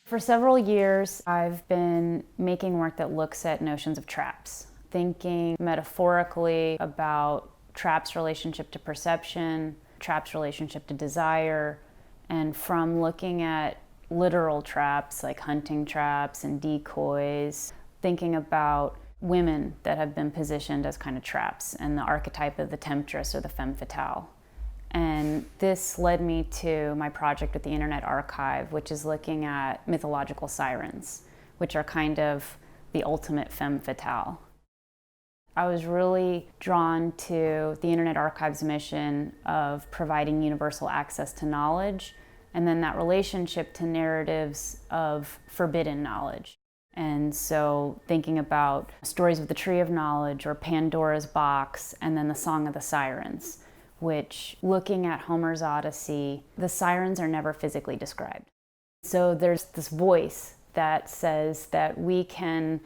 For several years, I've been making work that looks at notions of traps, thinking metaphorically about traps' relationship to perception, traps' relationship to desire, and from looking at literal traps like hunting traps and decoys, thinking about women that have been positioned as kind of traps and the archetype of the temptress or the femme fatale. And this led me to my project at the Internet Archive, which is looking at mythological sirens, which are kind of the ultimate femme fatale. I was really drawn to the Internet Archive's mission of providing universal access to knowledge, and then that relationship to narratives of forbidden knowledge. And so thinking about stories of the Tree of Knowledge or Pandora's Box, and then the Song of the Sirens, which, looking at Homer's Odyssey, the sirens are never physically described. So there's this voice that says that we can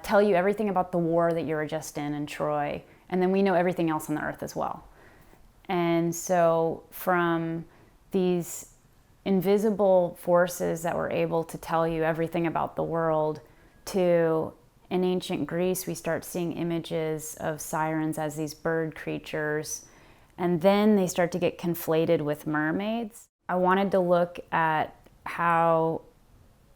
tell you everything about the war that you were just in Troy, and then we know everything else on the earth as well. And so from these invisible forces that were able to tell you everything about the world to, in ancient Greece, we start seeing images of sirens as these bird creatures, and then they start to get conflated with mermaids. I wanted to look at how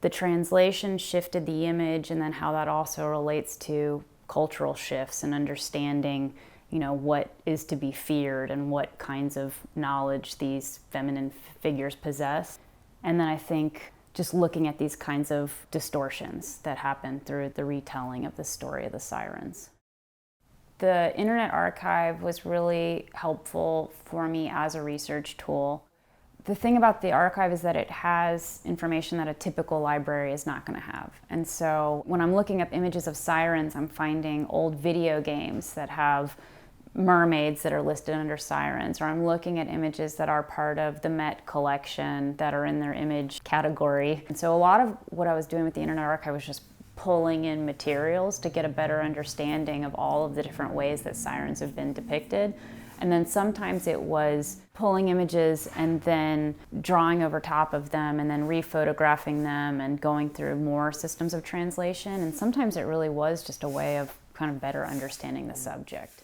the translation shifted the image, and then how that also relates to cultural shifts and understanding, what is to be feared and what kinds of knowledge these feminine figures possess. And then I think just looking at these kinds of distortions that happen through the retelling of the story of the sirens. The Internet Archive was really helpful for me as a research tool. The thing about the archive is that it has information that a typical library is not going to have. And so when I'm looking up images of sirens, I'm finding old video games that have mermaids that are listed under sirens, or I'm looking at images that are part of the Met collection that are in their image category. And so a lot of what I was doing with the Internet Archive was just pulling in materials to get a better understanding of all of the different ways that sirens have been depicted. And then sometimes it was pulling images and then drawing over top of them and then rephotographing them and going through more systems of translation. And sometimes it really was just a way of kind of better understanding the subject.